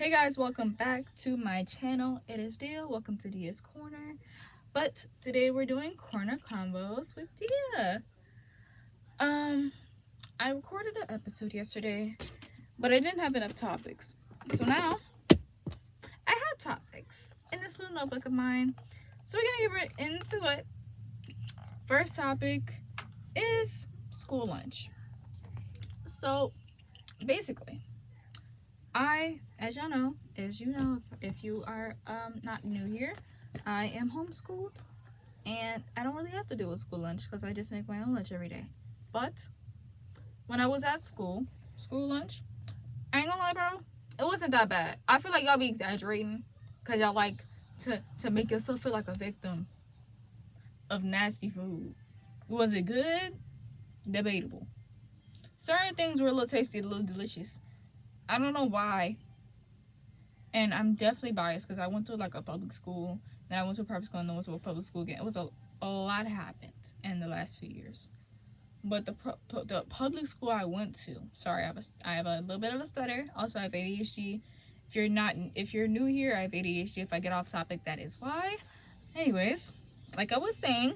Hey guys, welcome back to my channel. It is Dia. Welcome to Dia's Corner. But today we're doing corner combos with Dia. I recorded an episode yesterday, but I didn't have enough topics. So now I have topics in this little notebook of mine. So we're gonna get right into it. First topic is school lunch. So basically, as you know, if you are not new here, I am homeschooled, and I don't really have to do a school lunch because I just make my own lunch every day. But when I was at school lunch, I ain't gonna lie, bro, it wasn't that bad. I feel like y'all be exaggerating because y'all like to make yourself feel like a victim of nasty food. Was it good? Debatable. Certain things were a little tasty, a little delicious. I don't know why. And I'm definitely biased because I went to like a public school, then I went to a private school, and then went to a public school again. It was a lot happened in the last few years. But the public school I went to, sorry, I have a little bit of a stutter. Also, I have ADHD. If you're new here, I have ADHD. If I get off topic, that is why. Anyways, like I was saying,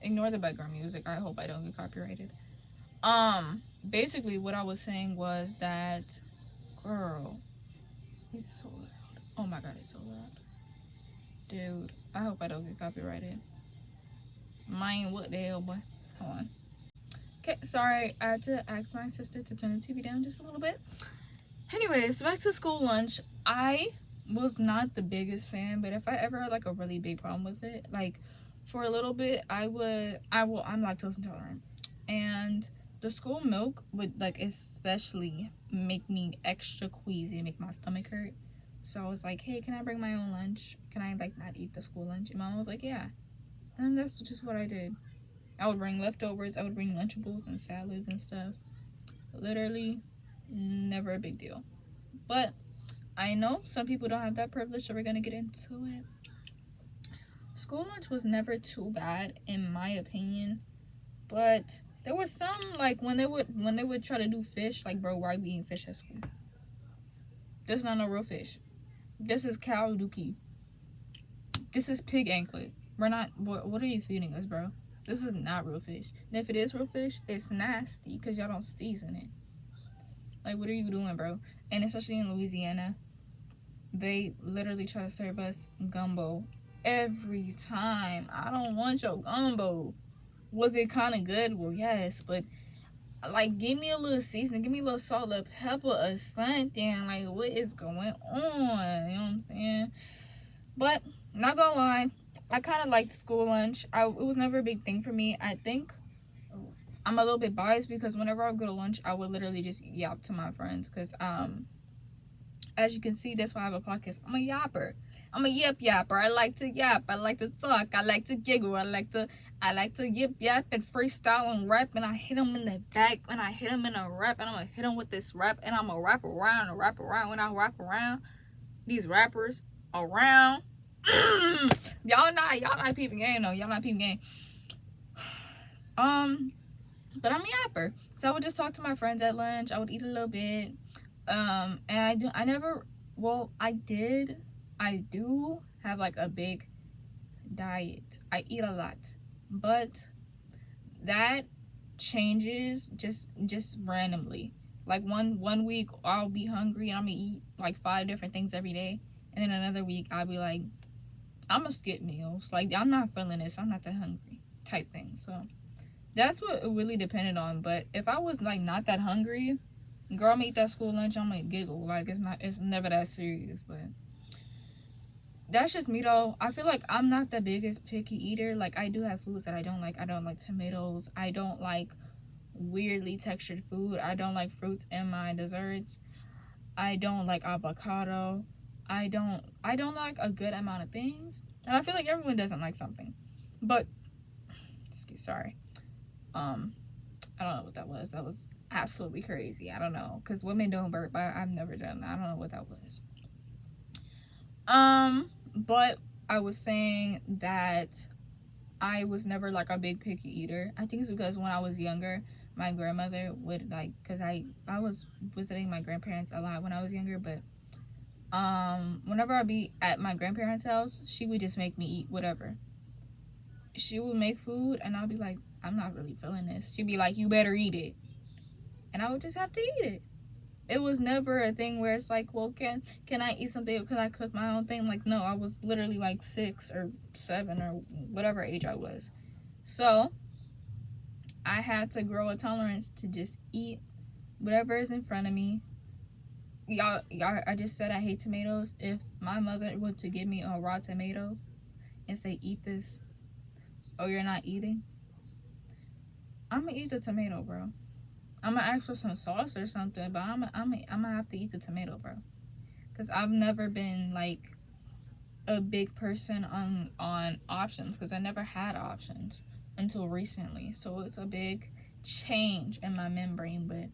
ignore the background music. I hope I don't get copyrighted. Basically what I was saying was that, girl, it's so loud. Oh my god, it's so loud. Dude, I hope I don't get copyrighted. Man, what the hell, boy? Hold on. Okay, sorry, I had to ask my sister to turn the TV down just a little bit. Anyways, back to school lunch. I was not the biggest fan, but if I ever had like a really big problem with it, like for a little bit, I'm lactose intolerant, and the school milk would like especially make me extra queasy, make my stomach hurt. So I was like, hey, can I bring my own lunch? Can I like not eat the school lunch? And mom was like, yeah. And that's just what I did. I would bring leftovers, I would bring Lunchables and salads and stuff. Literally never a big deal. But I know some people don't have that privilege, so we're gonna get into it. School lunch was never too bad in my opinion, but there was some, like, when they would try to do fish, like, bro, why are we eating fish at school? This is not no real fish. This is cow dookie. This is pig anklet. We're not, what are you feeding us, bro? This is not real fish. And if it is real fish, it's nasty because y'all don't season it. Like, what are you doing, bro? And especially in Louisiana, they literally try to serve us gumbo every time. I don't want your gumbo. Was it kind of good? Well, yes, but like, give me a little seasoning, give me a little salt, a little pepper, or something. Like, what is going on? You know what I'm saying? But not gonna lie, I kind of liked school lunch. It was never a big thing for me. I think I'm a little bit biased because whenever I go to lunch, I would literally just yap to my friends. Because as you can see, that's why I have a podcast. I'm a yapper. I'm a yapper. I like to yap. I like to talk. I like to giggle. I like to yap and freestyle and rap. And I hit them in the back when I hit them in a rap. And I'm gonna hit them with this rap. And I'm gonna rap around and rap around. When I rap around these rappers around, y'all not peeping game though. Y'all not peeping game. But I'm a yapper. So I would just talk to my friends at lunch. I would eat a little bit. And I do have like a big diet. I eat a lot, but that changes just randomly. Like one week I'll be hungry and I'm gonna eat like 5 different things every day, and then another week I'll be like, I'm gonna skip meals. Like, I'm not feeling this, I'm not that hungry type thing. So that's what it really depended on. But if I was like not that hungry, girl, I'm eat that school lunch, I'm gonna giggle. Like, it's never that serious. But that's just me though. I feel like I'm not the biggest picky eater. Like, I do have foods that I don't like. I don't like tomatoes. I don't like weirdly textured food. I don't like fruits in my desserts. I don't like avocado. I don't like a good amount of things. And I feel like everyone doesn't like something. But sorry. I don't know what that was. That was absolutely crazy. I don't know, because women don't burp. I've never done that. I don't know what that was. But I was saying that I was never like a big picky eater. I think it's because when I was younger, my grandmother would like, because I was visiting my grandparents a lot when I was younger, but whenever I'd be at my grandparents' house, she would just make me eat whatever. She would make food and I'll be like, I'm not really feeling this. She'd be like, you better eat it. And I would just have to eat it. It was never a thing where it's like, well, can I eat something? Can I cook my own thing? Like, no, I was literally like 6 or 7 or whatever age I was. So I had to grow a tolerance to just eat whatever is in front of me. Y'all, I just said I hate tomatoes. If my mother were to give me a raw tomato and say, eat this, oh, you're not eating, I'm gonna eat the tomato, bro. I'm gonna ask for some sauce or something, but I'm gonna have to eat the tomato, bro. Because I've never been like a big person on options, because I never had options until recently. So it's a big change in my membrane. But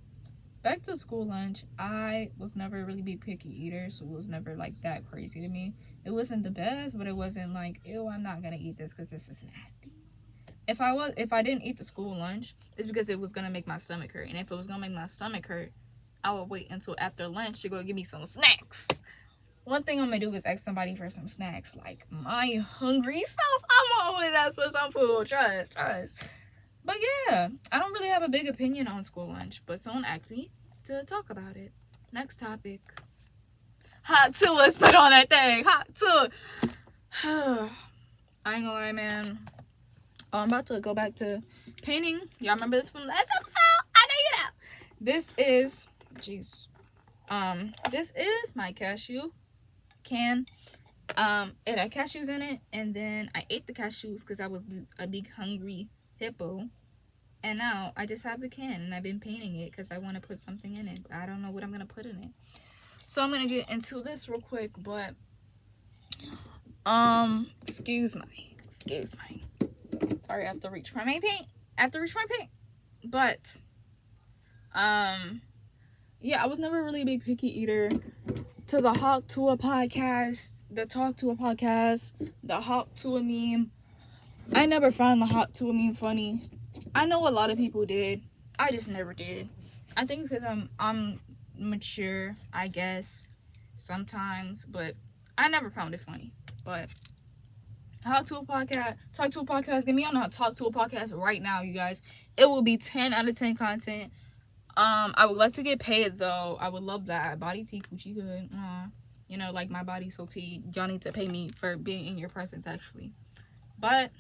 back to school lunch, I was never a really big picky eater, so it was never like that crazy to me. It wasn't the best, but it wasn't like, ew, I'm not gonna eat this because this is nasty. If I didn't eat the school lunch, it's because it was gonna make my stomach hurt. And if it was gonna make my stomach hurt, I would wait until after lunch to go give me some snacks. One thing I'm gonna do is ask somebody for some snacks. Like, my hungry self, I'm always ask for some food. Trust. But yeah, I don't really have a big opinion on school lunch, but someone asked me to talk about it. Next topic. Hot too, let's put on that thing. Hot too. I ain't gonna lie, man. Oh, I'm about to go back to painting. Y'all remember this from last episode? I know you know. This is, this is my cashew can. It had cashews in it, and then I ate the cashews because I was a big hungry hippo. And now I just have the can, and I've been painting it because I want to put something in it. But I don't know what I'm gonna put in it. So I'm gonna get into this real quick, but excuse me. Sorry, I have to reach for my paint. But yeah, I was never really a big picky eater. To the Hawk to a podcast, the Talk to a podcast, the Hawk to a meme. I never found the Hawk to a meme funny. I know a lot of people did. I just never did. I think because I'm mature, I guess, sometimes, but I never found it funny. But Talk to a podcast. Get me on the Talk to a podcast right now, you guys. It will be 10 out of 10 content. I would like to get paid though. I would love that. Body tea, coochie good. You know, like my body so tea. Y'all need to pay me for being in your presence, actually. But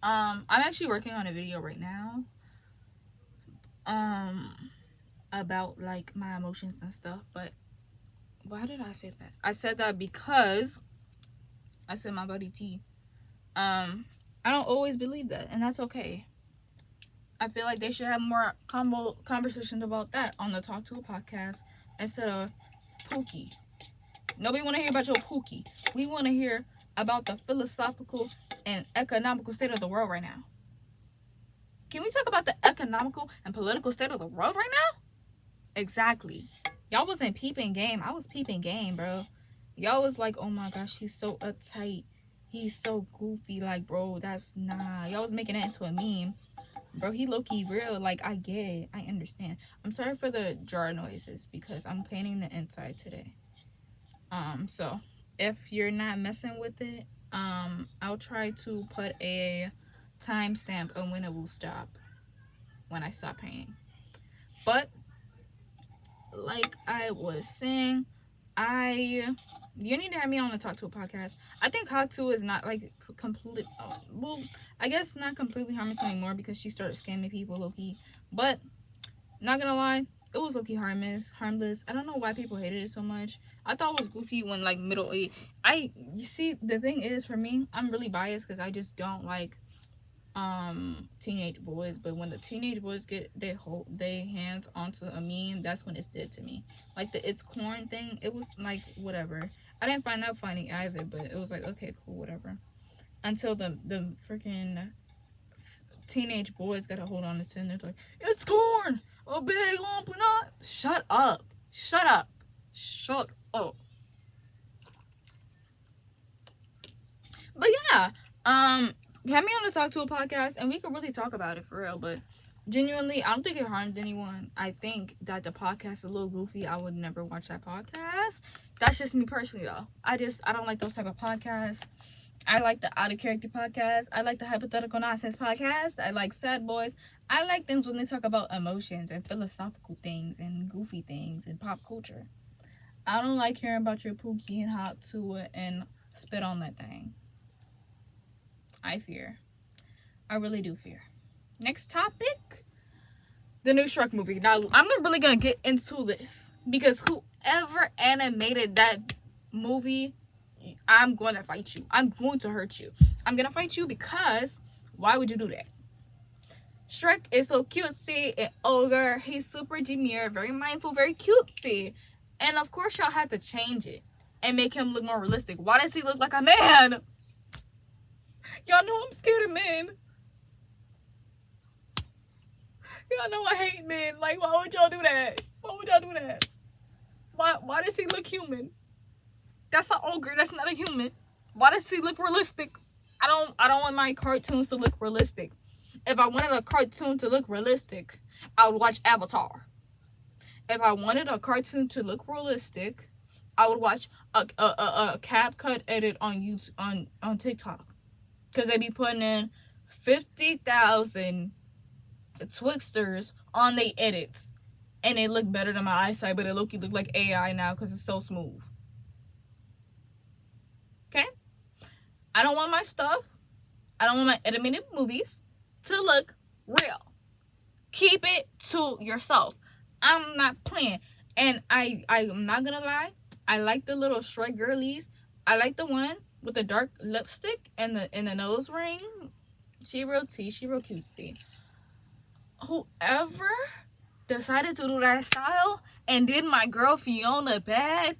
I'm actually working on a video right now. About like my emotions and stuff. But why did I say that? I said that because I said my body tea. I don't always believe that, and that's okay. I feel like they should have more conversations about that on the Talk to a podcast instead of Pookie. Nobody want to hear about your Pookie. We want to hear about the philosophical and economical state of the world right now. Can we talk about the economical and political state of the world right now? Exactly. Y'all wasn't peeping game. I was peeping game, bro. Y'all was like, oh my gosh, he's so uptight. He's so goofy. Like, bro, that's nah. Y'all was making that into a meme. Bro, he low-key real. Like, I get it. I understand. I'm sorry for the jar noises because I'm painting the inside today. So if you're not messing with it, I'll try to put a timestamp on when it will stop. When I stop painting. But like I was saying, you need to have me on to Talk to a podcast. I think Hot 2 is not like complete. Well, I guess not completely harmless anymore because she started scamming people low-key. But not gonna lie, it was low-key harmless. I don't know why people hated it so much. I thought it was goofy when like middle age. You see, the thing is for me, I'm really biased because I just don't like teenage boys. But when the teenage boys get their hands onto a meme, that's when it's dead to me. Like the It's Corn thing, it was like whatever. I didn't find that funny either, but it was like, okay, cool, whatever. Until the freaking teenage boys got a hold on it and they're like, it's corn, a big lump of nut. Shut up. But yeah, have me on the Talk to a podcast and we could really talk about it for real. But Genuinely, I don't think it harmed anyone. I think that the podcast is a little goofy. I would never watch that podcast. That's just me personally, though. I don't like those type of podcasts. I like the out of character podcast. I like the hypothetical nonsense podcast. I like sad boys. I like things when they talk about emotions and philosophical things and goofy things and pop culture. I don't like hearing about your pookie and hop to it and spit on that thing. I fear. I really do fear. Next topic. The new Shrek movie. Now, I'm really going to get into this. Because whoever animated that movie, I'm going to fight you. I'm going to hurt you. I'm going to fight you because why would you do that? Shrek is so cutesy and ogre. He's super demure, very mindful, very cutesy. And of course, y'all have to change it and make him look more realistic. Why does he look like a man? Y'all know I'm scared of men. Y'all know I hate men. Like, why would y'all do that? Why would y'all do that? Why does he look human? That's an ogre. That's not a human. Why does he look realistic? I don't want my cartoons to look realistic. If I wanted a cartoon to look realistic, I would watch Avatar. If I wanted a cartoon to look realistic, I would watch a cap cut edit on YouTube on TikTok. Because they be putting in 50,000 Twixters on they edits. And they look better than my eyesight, but it look like AI now because it's so smooth. Okay? I don't want my stuff. I don't want my animated movies to look real. Keep it to yourself. I'm not playing. And I'm not gonna lie. I like the little Shrek girlies. I like the one with the dark lipstick and the nose ring. She real cutesy. Whoever decided to do that style and did my girl Fiona bad,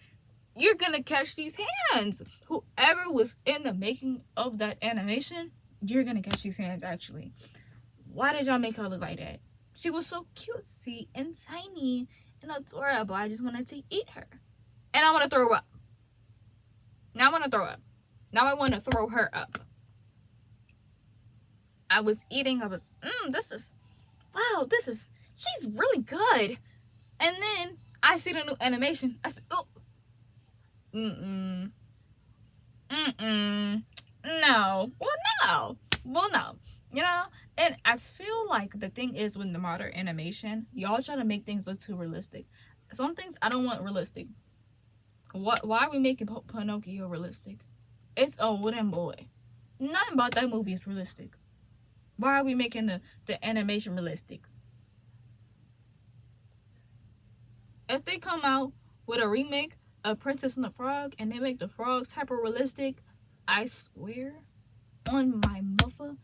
you're gonna catch these hands. Whoever was in the making of that animation, you're gonna catch these hands actually. Why did y'all make her look like that? She was so cutesy and tiny and adorable. I just wanted to eat her. And I want to throw up. Now I want to throw up. Now I want to throw her up. I was eating. I was, she's really good. And then I see the new animation. I said, oh. No. Well, no. You know? And I feel like the thing is with the modern animation, y'all try to make things look too realistic. Some things I don't want realistic. Why are we making Pinocchio realistic? It's a wooden boy. Nothing about that movie is realistic. Why are we making the animation realistic? If they come out with a remake of Princess and the Frog and they make the frogs hyper realistic, I swear on my mother,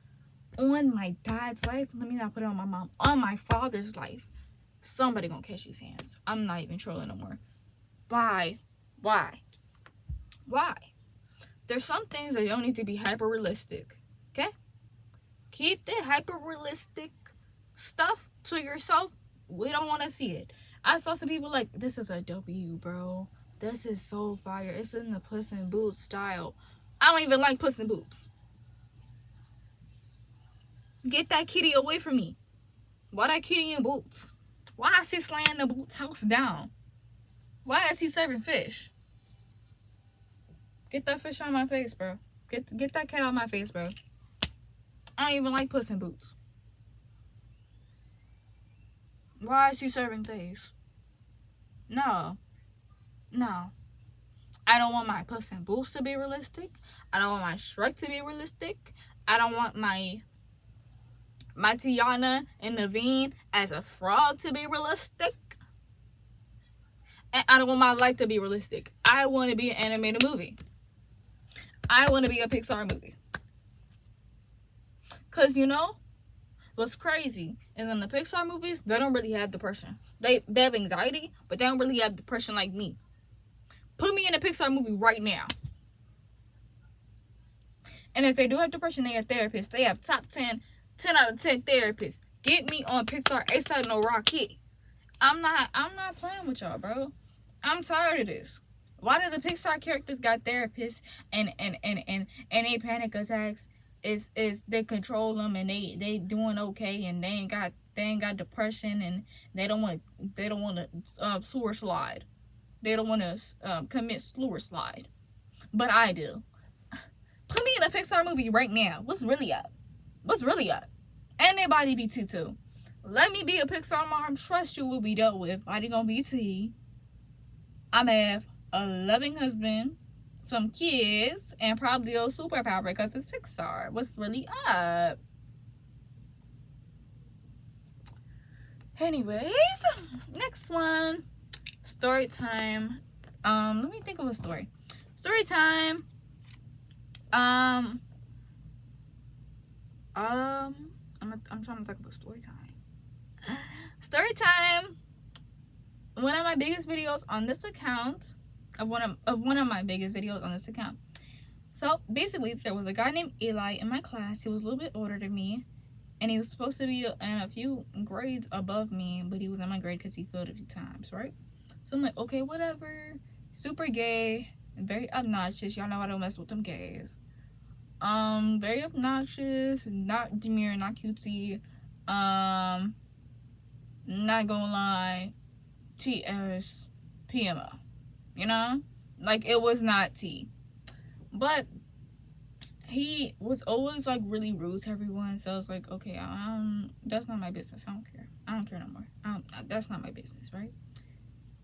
on my dad's life, let me not put it on my mom, on my father's life, somebody gonna catch these hands. I'm not even trolling no more. Why? There's some things that don't need to be hyper realistic. Okay? Keep the hyper realistic stuff to yourself. We don't want to see it. I saw some people like, this is a W, bro. This is so fire. It's in the Puss in Boots style. I don't even like Puss in Boots. Get that kitty away from me. Why that kitty in boots? Why is he slaying the Boots house down? Why is he serving fish? Get that fish on my face, bro. Get that cat out of my face, bro. I don't even like Puss in Boots. Why is he serving fish? No. I don't want my Puss in Boots to be realistic. I don't want my Shrek to be realistic. I don't want my Tiana and Naveen as a frog to be realistic. And I don't want my life to be realistic. I want to be an animated movie. I want to be a Pixar movie. Because, you know, what's crazy is in the Pixar movies, they don't really have depression. They have anxiety, but they don't really have depression like me. Put me in a Pixar movie right now. And if they do have depression, they have therapists. They have top 10 out of 10 therapists. Get me on Pixar ASAP no Rocky. I'm not playing with y'all, bro. I'm tired of this. Why do the Pixar characters got therapists and they panic attacks? Is they control them and they doing okay and they ain't got they ain't got depression and they don't want to sewer slide. They don't want to commit sewer slide. But I do. Put me in a Pixar movie right now. What's really up? What's really up? And they body BT too. Let me be a Pixar mom. Trust you will be dealt with. Body gonna be T. I'm gonna have a loving husband, some kids, and probably a superpower because it's Pixar. What's really up? Anyways, next one. Story time. Let me think of a story. Story time. I'm trying to talk about story time. Story time. One of my biggest videos on this account, one of my biggest videos on this account. So basically, there was a guy named Eli in my class. He was a little bit older than me, and he was supposed to be in a few grades above me, but he was in my grade because he failed a few times, right? So I'm like, okay, whatever. Super gay, very obnoxious. Y'all know I don't mess with them gays. Very obnoxious, not demure, not cutesy. Not gonna lie, TS, PMO. You know? Like, it was not T. But he was always, like, really rude to everyone. So I was like, okay, that's not my business. I don't care. I don't care no more. That's not my business, right?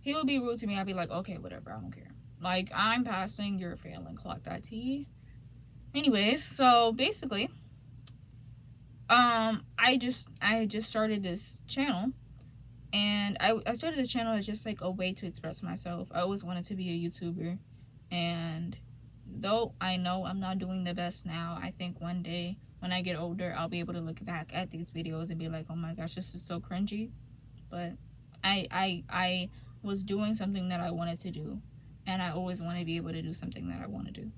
He would be rude to me. I'd be like, okay, whatever. I don't care. Like, I'm passing, you're failing. Clock that T. Anyways, so basically, I just started this channel, and I started this channel as just like a way to express myself. I always wanted to be a YouTuber, and though I know I'm not doing the best now, I think one day when I get older, I'll be able to look back at these videos and be like, oh my gosh, this is so cringy. But I was doing something that I wanted to do, and I always want to be able to do something that I want to do.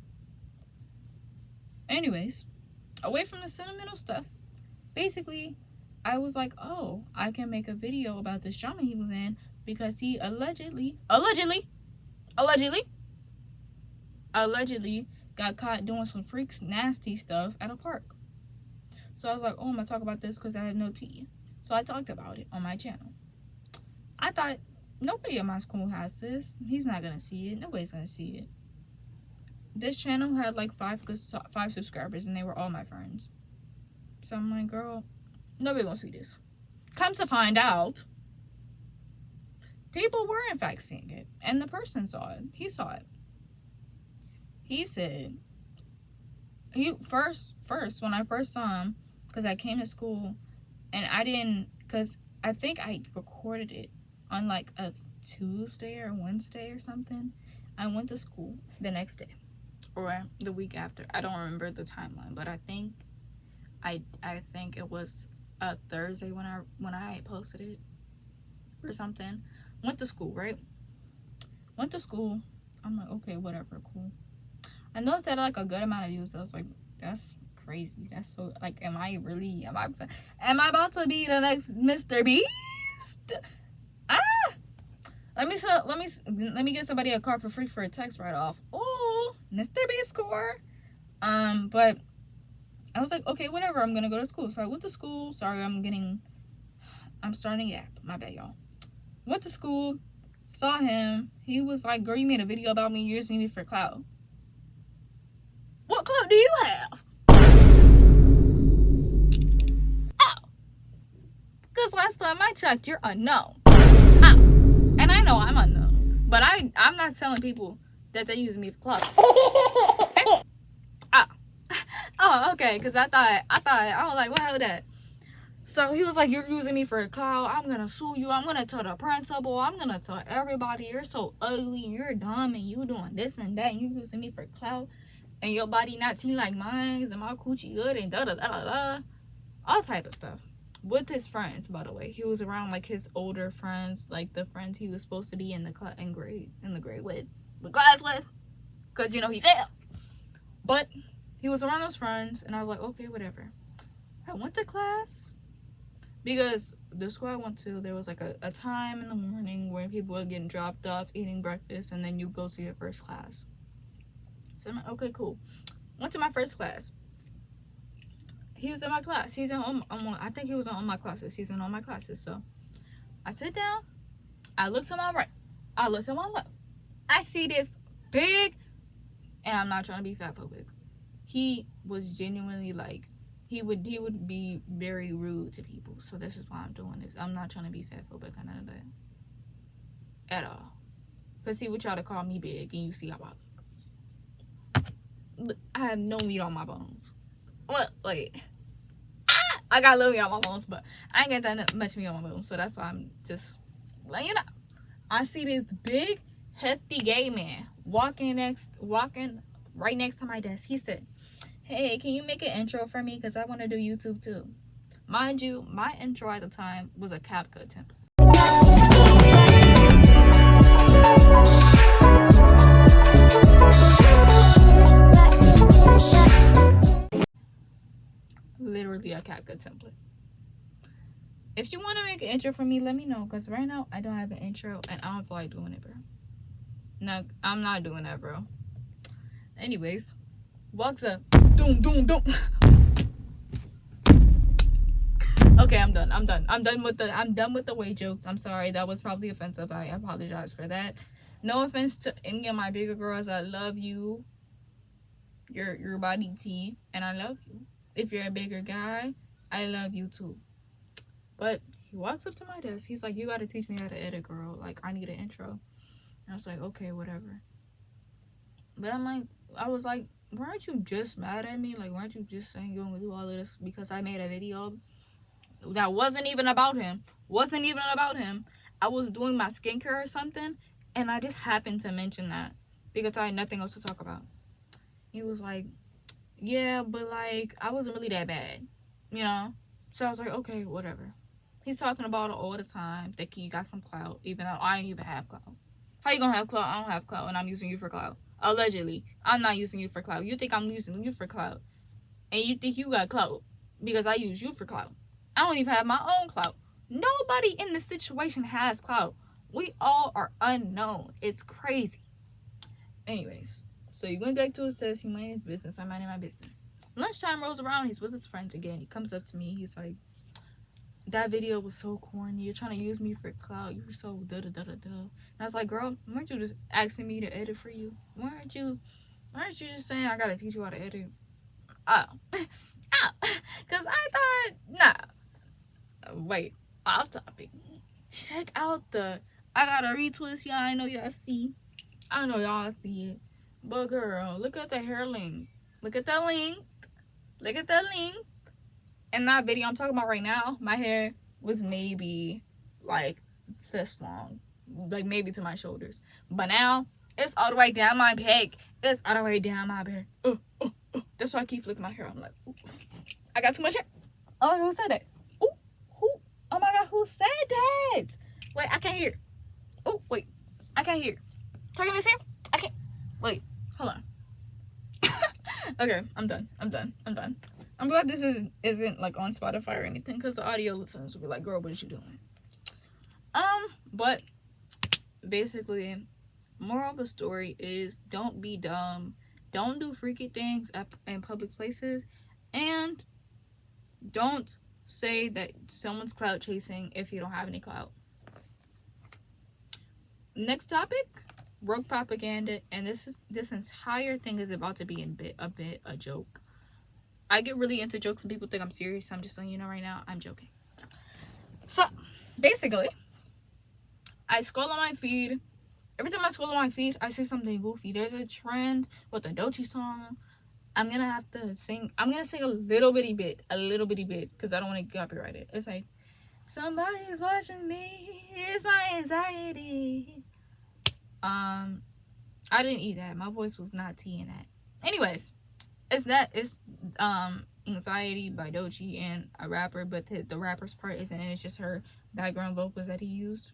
Anyways, away from the sentimental stuff, basically, I was like, oh, I can make a video about this drama he was in because he allegedly got caught doing some freaks nasty stuff at a park. So I was like, oh, I'm gonna talk about this because I have no tea. So I talked about it on my channel. I thought, nobody at my school has this. He's not gonna see it. Nobody's gonna see it. This channel had like 5 subscribers, and they were all my friends. So I'm like, girl, nobody gonna see this. Come to find out, people were in fact seeing it, and the person saw it. He saw it. He said, first when I first saw him, because I came to school, and I didn't, because I think I recorded it on like a Tuesday or Wednesday or something. I went to school the next day, or the week after. I don't remember the timeline, but I think it was a Thursday when I posted it or something. Went to school, right? Went to school. I'm like, okay, whatever, cool. I noticed that like a good amount of views. I was like, that's crazy. That's so, like, am I about to be the next Mr. Beast? Let me get somebody a car for free for a text right off. Oh, Mr. Beast score. But I was like, okay, whatever. I'm gonna go to school. So I went to school. Sorry, I'm starting to yap. My bad, y'all. Went to school. Saw him. He was like, girl, you made a video about me. You're using me for clout. What clout do you have? Oh. Because last time I checked, you're unknown. Oh. And I know I'm unknown. But I'm not telling people that they're using me for clout. Okay? Oh, okay. Because I was like, what was that? So he was like, you're using me for a clout. I'm going to sue you. I'm going to tell the principal. I'm going to tell everybody. You're so ugly. You're dumb. And you doing this and that. And you using me for clout. And your body not teen like mine. And my coochie good. And da-da-da-da-da. All type of stuff. With his friends, by the way. He was around, like, his older friends. Like, the friends he was supposed to be in the grade with. The class with. Because, you know, he failed. But he was around those friends. And I was like, okay, whatever. I went to class. Because the school I went to, there was like a time in the morning where people were getting dropped off, eating breakfast, and then you go to your first class. So I'm like, okay, cool. Went to my first class. he was in my class. He's in I think he was in all my classes. He's in all my classes. So I sit down. I look to my right. I look to my left. I see this big, and I'm not trying to be fat phobic. He was genuinely like, he would be very rude to people. So this is why I'm doing this. I'm not trying to be fat phobic or none of that at all. Cause he would try to call me big, and you see how I look. I have no meat on my bones. What? Like, I got a little meat on my bones, but I ain't got that much meat on my bones. So that's why I'm just letting you know. I see this big, hefty gay man walking right next to my desk. He said, "Hey, can you make an intro for me? Because I want to do YouTube too." Mind you, my intro at the time was a CapCut template. Literally a CapCut template. If you want to make an intro for me, let me know. Because right now, I don't have an intro. And I don't feel like doing it, bro. No, I'm not doing that, bro. Anyways. Walks up. Doom, doom, doom. Okay, I'm done. I'm done with the weight jokes. I'm sorry. That was probably offensive. I apologize for that. No offense to any of my bigger girls. I love you. Your body T. And I love you. If you're a bigger guy, I love you too. But he walks up to my desk. He's like, "You got to teach me how to edit, girl. Like, I need an intro." And I was like, "Okay, whatever." But I was like, weren't you just mad at me? Like, weren't you just saying you're going to do all of this because I made a video that wasn't even about him? I was doing my skincare or something, and I just happened to mention that because I had nothing else to talk about. He was like, "Yeah, but, like, I wasn't really that bad, you know?" So I was like, okay, whatever. He's talking about it all the time, thinking you got some clout, even though I ain't even have clout. How you gonna have clout? I don't have clout, and I'm using you for clout. Allegedly. I'm not using you for clout. You think I'm using you for clout. And you think you got clout because I use you for clout. I don't even have my own clout. Nobody in this situation has clout. We all are unknown. It's crazy. Anyways, so he went back to his desk. He minded his business. I minded my business. Lunchtime rolls around. He's with his friends again. He comes up to me. He's like, "That video was so corny. You're trying to use me for clout. You're so da-da-da-da-da." And I was like, "Girl, weren't you just asking me to edit for you? Weren't you just saying I gotta teach you how to edit?" Oh. Oh. Because I thought, nah. Wait. Off topic. Check out I got a retwist, y'all. I know y'all see. I know y'all see it. But girl, look at the hair length. Look at the length. Look at the length. In that video I'm talking about right now, my hair was maybe like this long. Like maybe to my shoulders. But now, it's all the way down my back. It's all the way down my back. That's why I keep flicking my hair. I'm like, ooh, I got too much hair. Oh, who said that? Ooh, who? Oh my God, who said that? Wait, I can't hear. Oh, wait. I can't hear. Talking this here? I can't. Wait, hold on. Okay, I'm done. I'm glad this isn't like on Spotify or anything, because the audio listeners will be like, "Girl, what is you doing?" But basically, moral of the story is don't be dumb, don't do freaky things in public places, and don't say that someone's clout chasing if you don't have any clout. Next topic. Woke propaganda, and this entire thing is about to be a joke. I get really into jokes and people think I'm serious, so I'm just letting you know right now, I'm joking. So, basically, I scroll on my feed. Every time I scroll on my feed, I see something goofy. There's a trend with the Doechii song. I'm gonna sing a little bitty bit, because I don't want to get copyrighted. It's like, "Somebody's watching me, it's my anxiety." I didn't eat that. My voice was not teeing that. Anyways, it's Anxiety by Doechii and a rapper, but the rapper's part isn't it. It's just her background vocals that he used.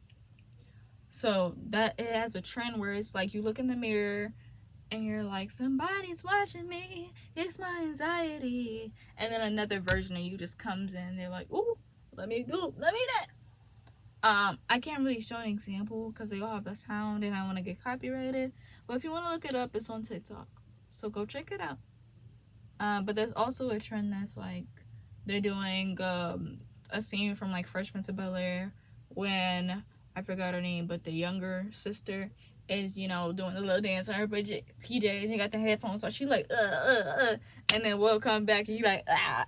So that it has a trend where it's like you look in the mirror and you're like, "Somebody's watching me, it's my anxiety." And then another version of you just comes in. They're like, "Ooh, let me that." I can't really show an example because they all have the sound and I want to get copyrighted. But if you want to look it up, it's on TikTok. So go check it out. But there's also a trend that's like they're doing a scene from like Fresh Prince of Bel-Air when I forgot her name, but the younger sister is, you know, doing the little dance on her PJs and got the headphones, so she like and then Will come back and he like ah.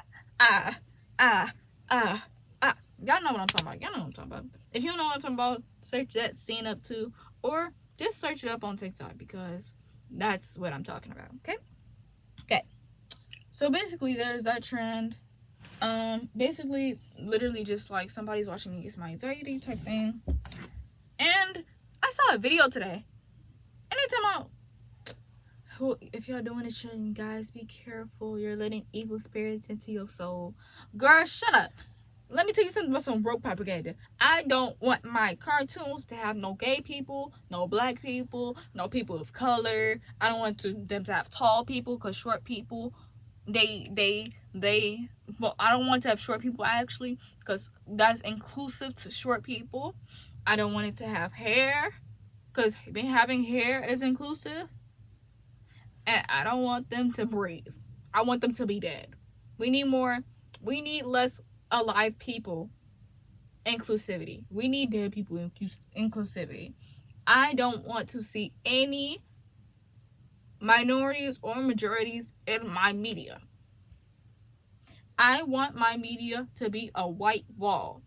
Y'all know what I'm talking about. Y'all know what I'm talking about. If you don't know what I'm talking about, search that scene up too, or just search it up on TikTok because that's what I'm talking about. Okay. So basically, there's that trend. Basically, literally just like somebody's watching me, it's my anxiety type thing. And I saw a video today, and they talking about, if y'all doing this trend, guys, be careful. You're letting evil spirits into your soul. Girl, shut up. Let me tell you something about some woke propaganda. I don't want my cartoons to have no gay people, no black people, no people of color. I don't want them to have tall people, because short people, well, I don't want to have short people actually, because that's inclusive to short people. I don't want it to have hair, because having hair is inclusive. And I don't want them to breathe. I want them to be dead. We need less alive people inclusivity. We need dead people inclusivity. I don't want to see any minorities or majorities in my media. I want my media to be a white wall.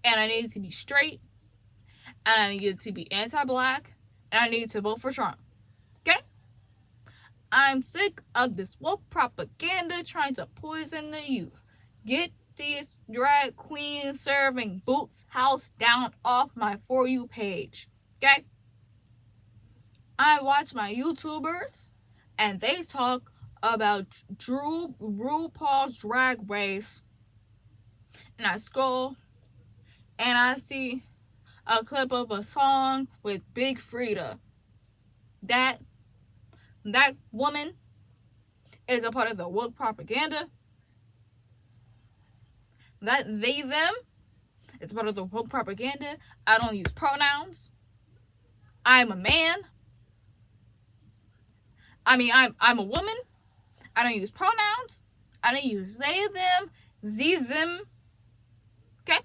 And I need it to be straight. And I need it to be anti-black. And I need to vote for Trump. Okay? I'm sick of this woke propaganda trying to poison the youth. Get these drag queens serving boots house down off my For You page. Okay? I watch my YouTubers and they talk about RuPaul's Drag Race. And I scroll and I see a clip of a song with Big Frida. That woman is a part of the woke propaganda. That they, them, is part of the woke propaganda. I don't use pronouns. I'm a man. I'm a woman. I don't use pronouns. I don't use they, them, ze, them. Okay?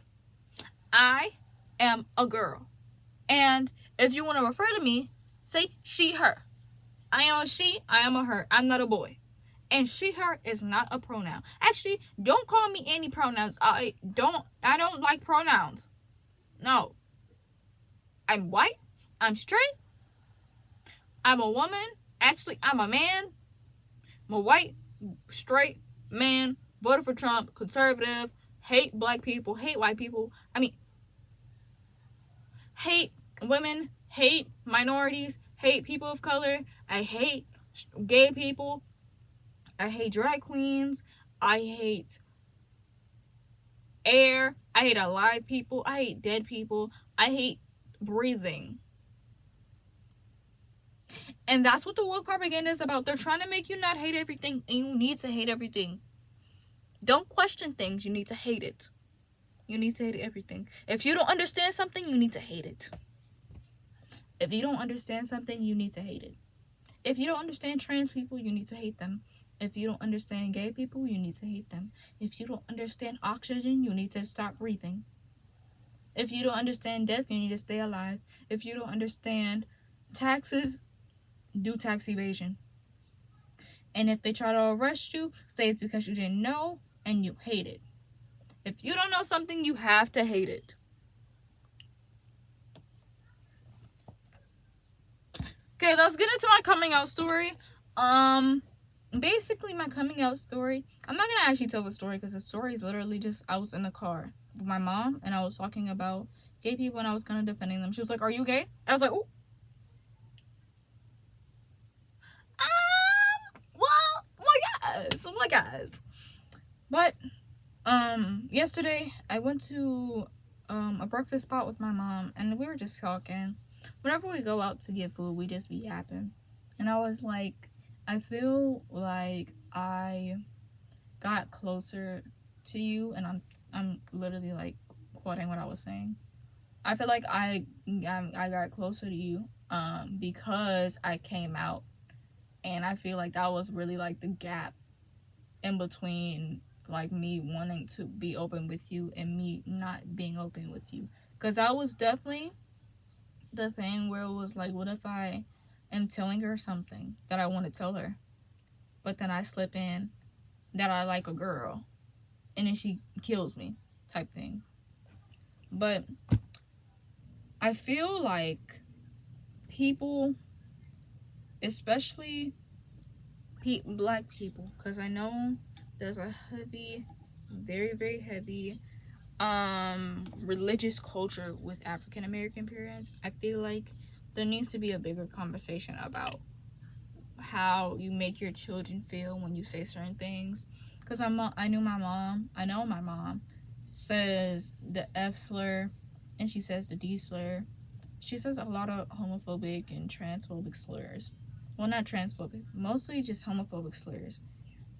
I am a girl. And if you want to refer to me, say she, her. I am a she, I am a her. I'm not a boy. And she, her is not a pronoun. Actually, don't call me any pronouns. I don't like pronouns. No. I'm white. I'm straight. I'm a woman. Actually, I'm a man. I'm a white, straight man. Voted for Trump. Conservative. Hate black people. Hate white people. Hate women. Hate minorities. Hate people of color. I hate gay people. I hate drag queens. I hate air. I hate alive people. I hate dead people. I hate breathing. And that's what the woke propaganda is about. They're trying to make you not hate everything, and you need to hate everything. Don't question things. You need to hate it. You need to hate everything. If you don't understand something, you need to hate it. If you don't understand something, you need to hate it. If you don't understand trans people, you need to hate them. If you don't understand gay people, you need to hate them. If you don't understand oxygen, you need to stop breathing. If you don't understand death, you need to stay alive. If you don't understand taxes, do tax evasion. And if they try to arrest you, say it's because you didn't know and you hate it. If you don't know something, you have to hate it. Okay, let's get into my coming out story. Basically my coming out story, I'm not gonna actually tell the story because the story is literally just, I was in the car with my mom and I was talking about gay people and I was kind of defending them. She was like, "Are you gay?" I was like, "Ooh." Well, yes. But yesterday I went to a breakfast spot with my mom and we were just talking. Whenever we go out to get food, we just be yapping. And I was like, I feel like I got closer to you, and I'm literally like quoting what I was saying. I feel like I got closer to you because I came out, and I feel like that was really like the gap in between like me wanting to be open with you and me not being open with you. Because I was definitely the thing where it was like, what if I am telling her something that I want to tell her, but then I slip in that I like a girl and then she kills me type thing. But I feel like people, especially black people, because I know there's a heavy, very, very heavy religious culture with African American parents. I feel like there needs to be a bigger conversation about how you make your children feel when you say certain things. Because I know my mom says the F slur and she says the D slur. She says a lot of homophobic and transphobic slurs. Well, not transphobic, mostly just homophobic slurs.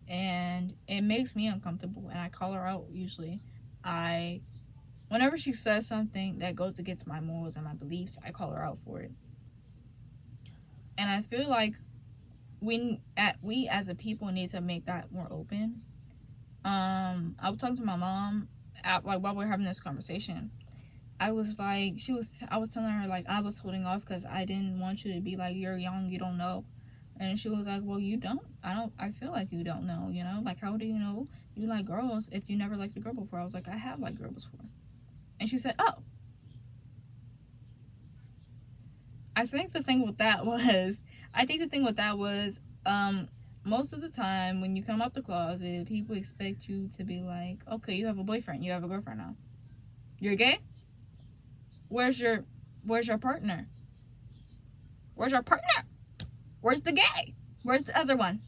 And it makes me uncomfortable, and I call her out usually. Whenever she says something that goes against my morals and my beliefs, I call her out for it. And I feel like we as a people need to make that more open. I was talking to my mom while we were having this conversation. I was telling her like I was holding off because I didn't want you to be like, you're young, you don't know. And she was like, well, I feel like you don't know, you know? Like, how do you know you like girls if you never liked a girl before? I was like, I have liked girls before. And she said, oh. I think the thing with that was, most of the time when you come out the closet, people expect you to be like, okay, you have a boyfriend, you have a girlfriend now. You're gay? Where's your partner? Where's your partner? Where's the gay? Where's the other one?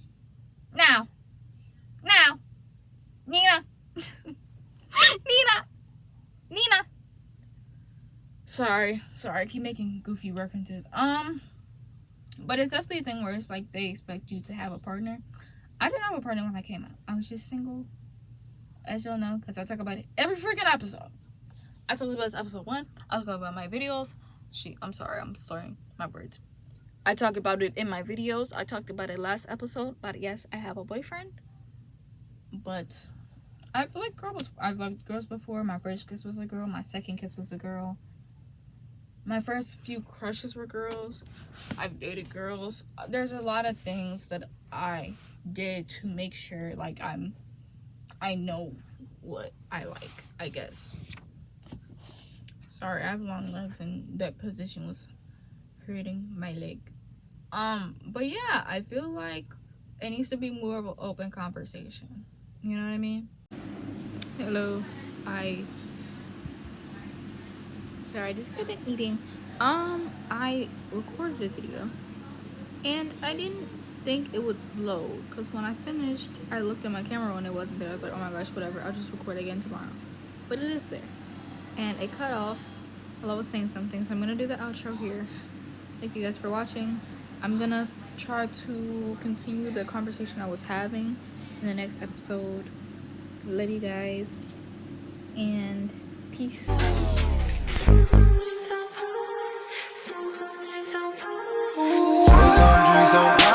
Now. Nina. Nina. Sorry, I keep making goofy references. But it's definitely a thing where it's like they expect you to have a partner. I didn't have a partner when I came out. I was just single, as y'all know, because I talk about it every freaking episode. I talked about this episode 1. I talk about my videos. I'm slurring my words. I talk about it in my videos. I talked about it last episode. But yes, I have a boyfriend. But I've loved girls before. My first kiss was a girl. My second kiss was a girl. My first few crushes were girls. I've dated girls. There's a lot of things that I did to make sure like I know what I like, I guess. Sorry, I have long legs and that position was hurting my leg. But yeah, I feel like it needs to be more of an open conversation. You know what I mean? Hello. Sorry, I just got done eating. I recorded a video and I didn't think it would load because when I finished, I looked at my camera when it wasn't there. I was like, oh my gosh, whatever, I'll just record again tomorrow. But it is there. And it cut off while I was saying something, so I'm gonna do the outro here. Thank you guys for watching. I'm gonna try to continue the conversation I was having in the next episode. Love you guys and peace. Smoke some drinks on